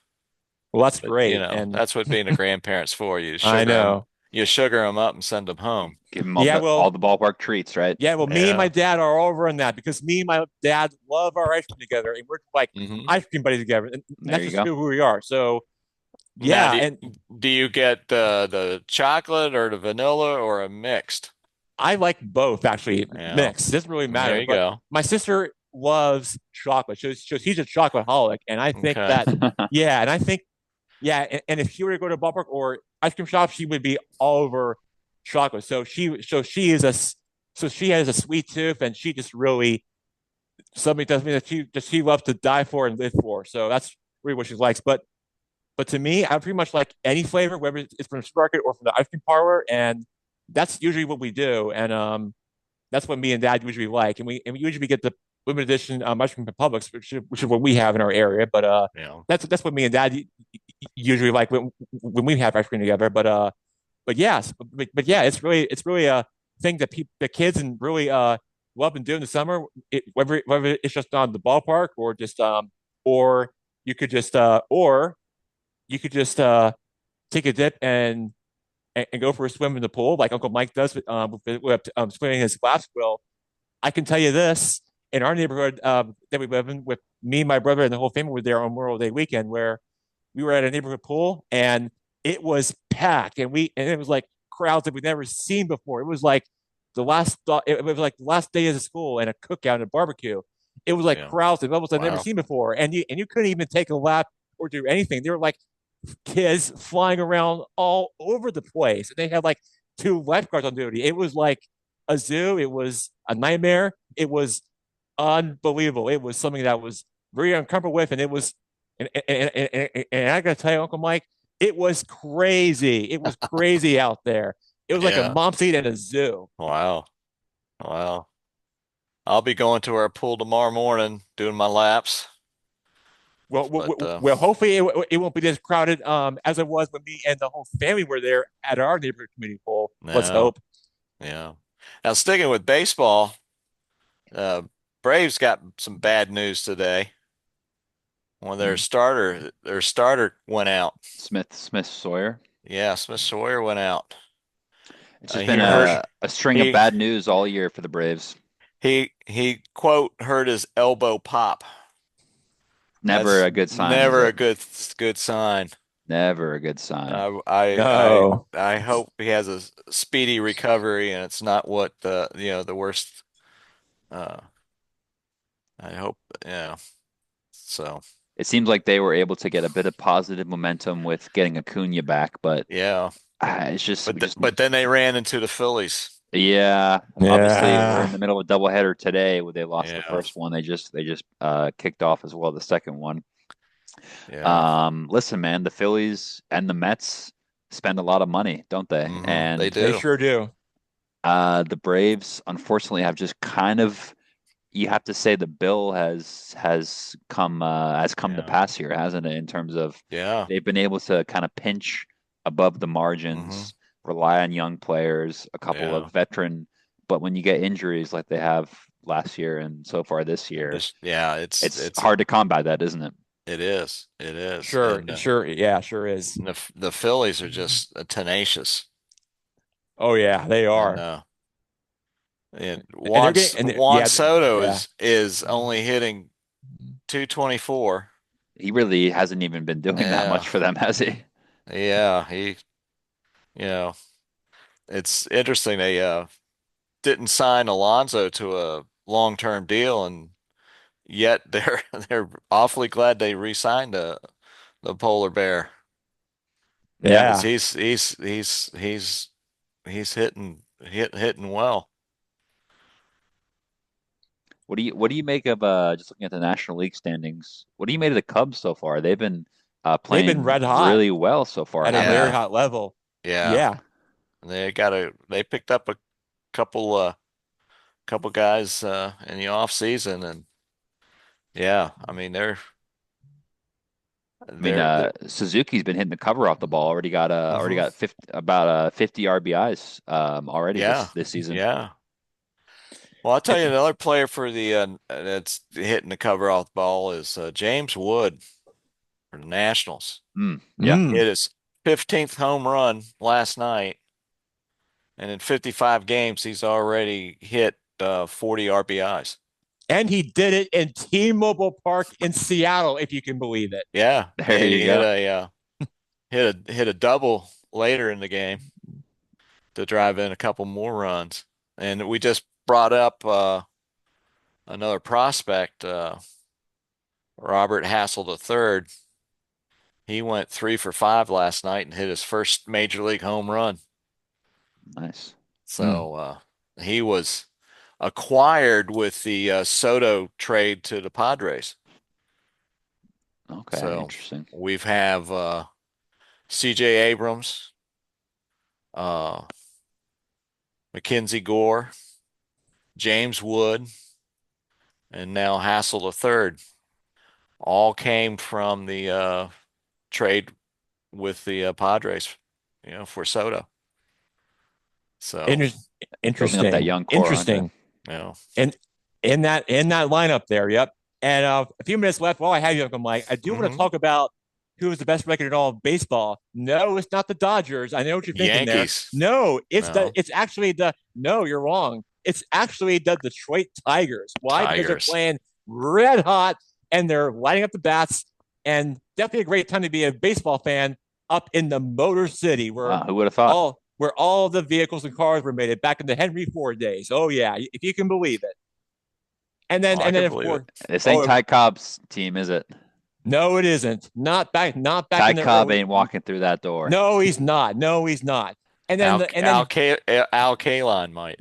well that's But great, and that's what being a grandparent's for. I know. You sugar them up and send them home. Give them all Yeah, the all well, the ballpark treats, right? yeah, well, me and my Yeah. dad are over on that because me and my dad love our ice cream together, and we're like Hmm. ice cream buddies together, and There that's you just go. who we are. So Now, yeah, and do you get the chocolate or the vanilla or a mixed? I like both actually Yeah. mixed. It doesn't really There matter. you But go. my sister loves chocolate. She's a chocolate holic. And I think Okay. that, yeah, and I think, yeah, and if she were to go to a ballpark or ice cream shop, she would be all over chocolate. So she has a sweet tooth and she just really, something does me that she loves to die for and live for. So that's really what she likes. But to me, I pretty much like any flavor, whether it's from the supermarket or from the ice cream parlor, and that's usually what we do. And that's what me and Dad usually like, and we usually get the limited edition ice cream from Publix, which is what we have in our area. But Yeah. that's what me and Dad usually like when we have ice cream together. But yes, but yeah, it's really a thing that the kids and really love and do in the summer. Whether it's just on the ballpark or you could just take a dip and go for a swim in the pool like Uncle Mike does with swimming his glass. Well, I can tell you this: in our neighborhood that we live in, with me, my brother, and the whole family were there on Memorial Day weekend, where we were at a neighborhood pool and it was packed, and it was like crowds that we'd never seen before. It was like it was like the last day of the school and a cookout and a barbecue. It was like Yeah. crowds and levels I've never Wow. seen before, and you couldn't even take a lap or do anything. There were like kids flying around all over the place, and they had like two lifeguards on duty. It was like a zoo. It was a nightmare. It was unbelievable. It was something that was very uncomfortable with, and it was, and I gotta tell you, Uncle Mike, it was crazy. It was crazy out there. It was like a Yeah. mom seat in a zoo. Wow. Wow. I'll be going to our pool tomorrow morning doing my laps. But Hopefully it won't be as crowded as it was when me and the whole family were there at our neighborhood community pool. Let's no. hope. Yeah. Now sticking with baseball, uh Braves got some bad news today. When their starter went out. Smith Sawyer. Yeah, Smith Sawyer went out. It's just He been hurt a string of he bad news all year for the Braves. he quote hurt his elbow pop. Never That's a good sign, is never a it? good sign. Never a good sign. No. I hope he has a speedy recovery and it's not what the worst. uh I hope, yeah. So It seems like they were able to get a bit of positive momentum with getting Acuna back, but yeah, it's just but we th just but then they ran into the Phillies. yeah. Obviously, we're in Yeah. the middle of a doubleheader today where they lost the Yeah, first one. They just kicked off as well the second one. yeah. Listen, man, the Phillies and the Mets spend a lot of money, don't they? They And They do. sure do. the Braves, unfortunately, have just kind of you have to say the bill has come to Yeah, pass here, hasn't it? In terms of yeah. they've been able to kind of pinch above the hmm margins, rely on young players, a couple Yeah. of veteran, but when you get injuries like they have last year and so far this year, Yeah, it's hard to combat that, isn't it? it is, Sure, sure. Yeah, sure is. and the Phillies are just tenacious, Oh yeah, they and are. And they're getting Juan yeah, Soto yeah. is only hitting 224. He really hasn't even been doing that Yeah, much for them, has he? yeah. You know, it's interesting they didn't sign Alonso to a long-term deal, and yet they're awfully glad they re-signed the polar bear because Yeah. he's hitting well. What do you make of just looking at the National League standings? What do you make of the Cubs so far? They've been They've been playing red hot really well so far, at a haven't very Yeah, they? hot level. yeah. Yeah. They picked up a couple uh couple guys in the off season, and yeah, I mean I mean, they're Suzuki's been hitting the cover off the ball. Already hmm got 50, about 50 RBIs already yeah, this season. yeah. Well, I'll tell you And, another player for the that's hitting the cover off the ball is James Wood for the Nationals. Yeah, mm, Hit his 15th home run last night, and in 55 games, he's already hit 40 RBIs. and he did it in T-Mobile Park in Seattle, if you can believe it. Yeah, there and you he go. hit a double later in the game to drive in a couple more runs. And we just brought up another prospect, Robert Hassel III. He went 3 for 5 last night and hit his first major league home run. Nice. Mm. So he was acquired with the Soto trade to the Padres. Okay, So interesting. we've have C.J. Abrams, uh, Mackenzie Gore, James Wood, and now Hassel III. All came from the trade with the Padres, for Soto. So, Inter- Building up that interesting. young core, aren't they? Interesting. you know, And in that lineup there, yep. And a few minutes left. While I have you, Uncle Mike, I do want to hmm talk about who is the best record in all of baseball. No, it's not the Dodgers. I know what you're thinking there. Yankees. No, No, it's actually the no, you're wrong. It's actually the Detroit Tigers. Why? Because they're Tigers. playing red hot and they're lighting up the bats. And definitely a great time to be a baseball fan up in the Motor City, Wow, who would have thought? where all the vehicles and cars were made back in the Henry Ford days. Oh yeah, if you can believe it. Oh, I And then can of believe it. course, This ain't oh Ty Cobb's team, is it? no, it isn't. Not back Ty in the Cobb early. ain't walking through that door. No, he's not. No, he's not. Al Kalon might.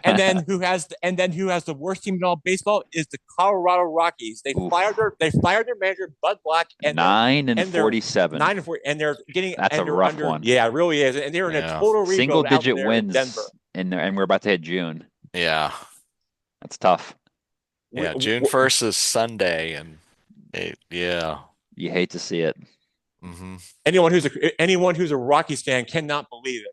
And then who has the worst team in all baseball is the Colorado Rockies. Oof. They fired their manager Bud Black, Nine and and they're 47. 9-4, and they're getting That's a and they're rough under, one. yeah, it really is, and they're in a Yeah. total Single rebuild out digit there in Denver. wins in there, and we're about to hit June. Yeah. That's tough. Yeah. June 1st is Sunday, and yeah. You hate to see it. Hmm. Anyone who's a Rockies fan cannot believe it.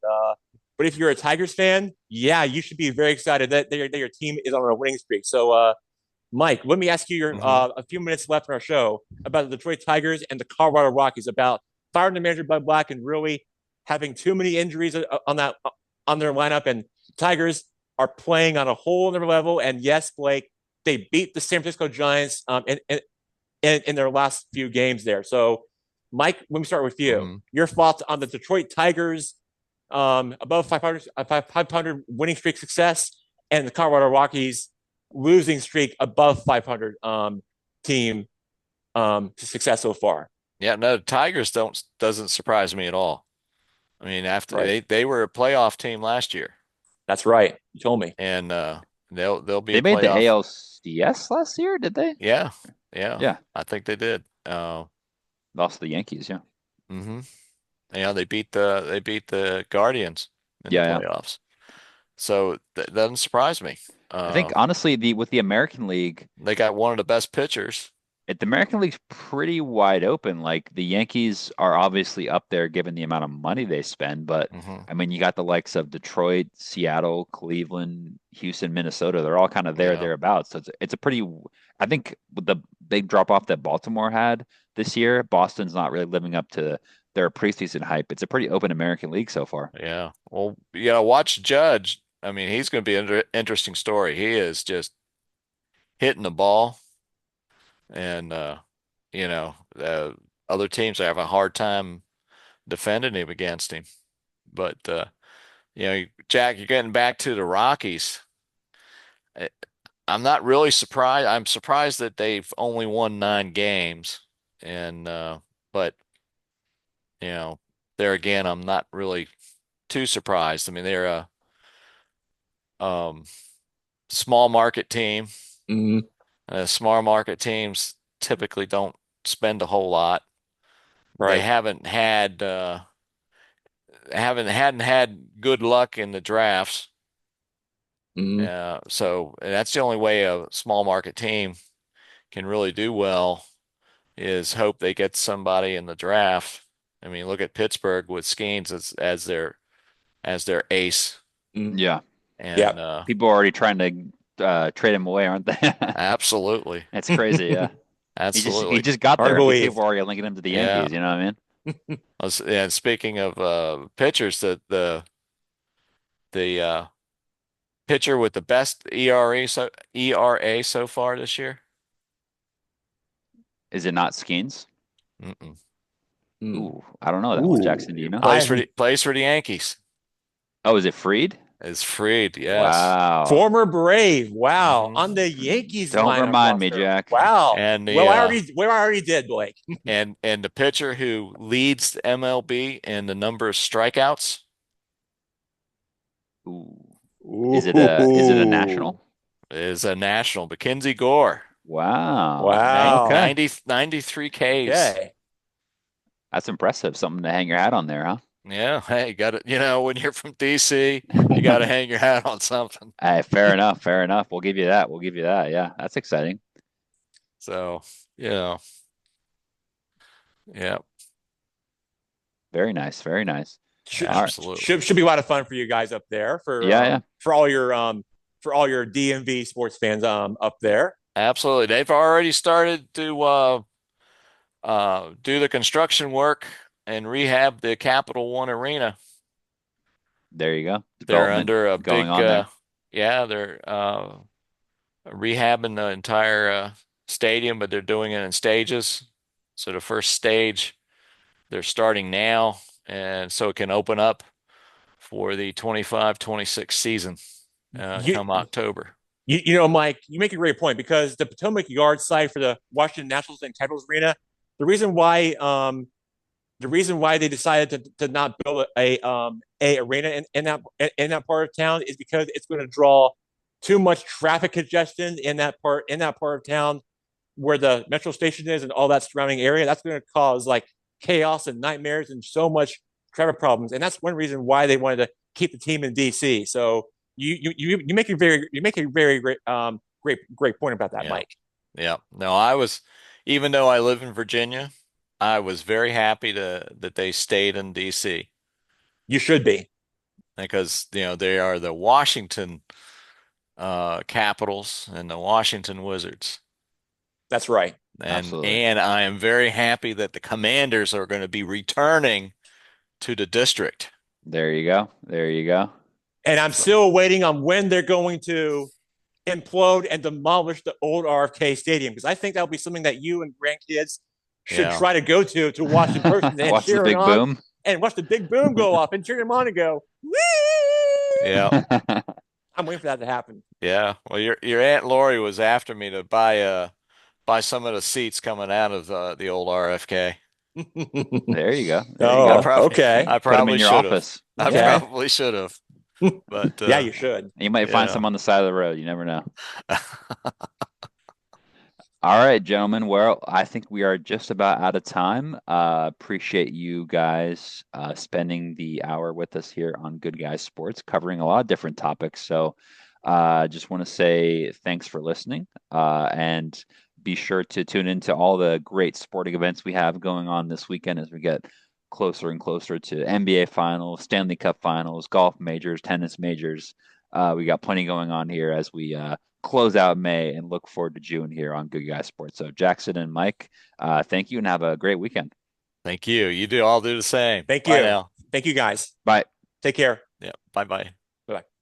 But if you're a Tigers fan, yeah, you should be very excited that your team is on a winning streak. So, Mike, let me ask you Hmm. a few minutes left in our show about the Detroit Tigers and the Colorado Rockies, about firing the manager Bud Black and really having too many injuries on their lineup. And Tigers are playing on a whole other level. And yes, Blake, they beat the San Francisco Giants in their last few games there. So, Mike, let me start with you. Hmm. Your thoughts on the Detroit Tigers above 500 winning streak success, and the Colorado Rockies losing streak above 500 team success so far. Yeah. No, the Tigers doesn't surprise me at all. I mean, after Right. they were a playoff team last year, That's right. You told me. and they'll be They a made the playoff. ALCS last year, did they? Yeah. Yeah. Yeah. I think they did. Lost to the Yankees, yeah. Hmm. Yeah, they beat the Guardians in the Yeah, yeah. playoffs. So that doesn't surprise me. I think Uh, honestly, the with the American League, they got one of the best pitchers. the American League's pretty wide open. Like the Yankees are obviously up there given the amount of money they spend, but Hmm. I mean, you got the likes of Detroit, Seattle, Cleveland, Houston, Minnesota. They're all kind of there Yeah. thereabouts. So it's a pretty. I think with the big drop off that Baltimore had this year, Boston's not really living up to their preseason hype. It's a pretty open American League so far. Yeah. Well, watch Judge. I mean, he's going to be an interesting story. He is just hitting the ball, and you know, other teams are having a hard time defending him against him. But Jack, you're getting back to the Rockies. I- I'm not really surprised. I'm surprised that they've only won 9 games, and but you know, there again, I'm not really too surprised. I mean, they're a small market team. Mm-hmm. Small market teams typically don't spend a whole lot. They Right. haven't hadn't had good luck in the drafts. Mm-hmm. So that's the only way a small market team can really do well is hope they get somebody in the draft. I mean, look at Pittsburgh with Skeens as their ace, Mm-hmm. Yeah. Yeah. and People are already trying to trade him away, aren't they? absolutely, It's crazy, yeah. He absolutely, just got Hard to there and people believe. are already linking him to the yeah. Yankees, you know what I mean? And speaking of pitchers, the pitcher with the best ERA so far this year. Is it not Skeens? Mm-mm. Mm. Ooh, I don't know that one. Ooh. Jackson, do you know? Plays for the Yankees. Oh, is it Freed? It's Fried, yes. Wow. Former Brave. Wow. Hmm. On the Yankees Don't lineup remind me, roster. Jack. Wow. And Well, the I already did, Blake. and the pitcher who leads the MLB in the number of strikeouts Ooh. Is it a Ooh. national? is a national, Mackenzie Gore. Wow. Nine, Wow. Okay. 90, 93 Ks. Okay. That's impressive. Something to hang your hat on there, huh? Yeah, hey, got it. When you're from DC, you got to hang your hat on something. Hey, fair enough. Fair enough. We'll give you that. We'll give you that. Yeah, that's exciting. So, yeah, yeah, Very nice. Very nice. All right. absolutely. Should be a lot of fun for you guys up there Yeah, yeah. for all your DMV sports fans up there. Absolutely. They've already started to do the construction work and rehab the Capital One Arena. There you go. They're Development under a going big, on there. yeah, they're rehabbing the entire stadium, but they're doing it in stages. So the first stage they're starting now, and so it can open up for the 25-26 season You, come October. Mike, you make a great point because the Potomac Yard site for the Washington Nationals and Capitals Arena, the reason why they decided to not build a arena in that part of town is because it's going to draw too much traffic congestion in that part of town where the metro station is and all that surrounding area. That's going to cause like chaos and nightmares and so much traffic problems. And that's one reason why they wanted to keep the team in DC. So you make a very great point about that, Yeah. Mike. Yeah. No, even though I live in Virginia, I was very happy that they stayed in DC You should be. because, they are the Washington Capitals and the Washington Wizards. That's right. And Absolutely. and I am very happy that the Commanders are going to be returning to the district. There you go. There you go. And I'm So, still waiting on when they're going to implode and demolish the old RFK Stadium because I think that would be something that you and grandkids should yeah. try to go to watch in person and Watch the cheer it big on boom. and watch the big boom go off and cheer them on and go, wee! Yeah. I'm waiting for that to happen. Yeah. Well, your Aunt Lori was after me to buy some of the seats coming out of the old RFK. There you go. There you I Oh, go. probably okay. I Put them in probably your should have. office. I Okay. probably should have. But Yeah, you should. You might find yeah. some on the side of the road. You never know. All right, gentlemen. Well, I think we are just about out of time. Appreciate you guys spending the hour with us here on Good Guys Sports, covering a lot of different topics. So, just want to say thanks for listening, and be sure to tune into all the great sporting events we have going on this weekend as we get closer and closer to NBA Finals, Stanley Cup Finals, golf majors, tennis majors. We got plenty going on here as we close out May and look forward to June here on Good Guys Sports. So Jackson and Mike, thank you and have a great weekend. Thank you. You do all do the same. Thank Bye you. now. Thank you, guys. Bye. Take care. Yeah. Bye bye. Bye.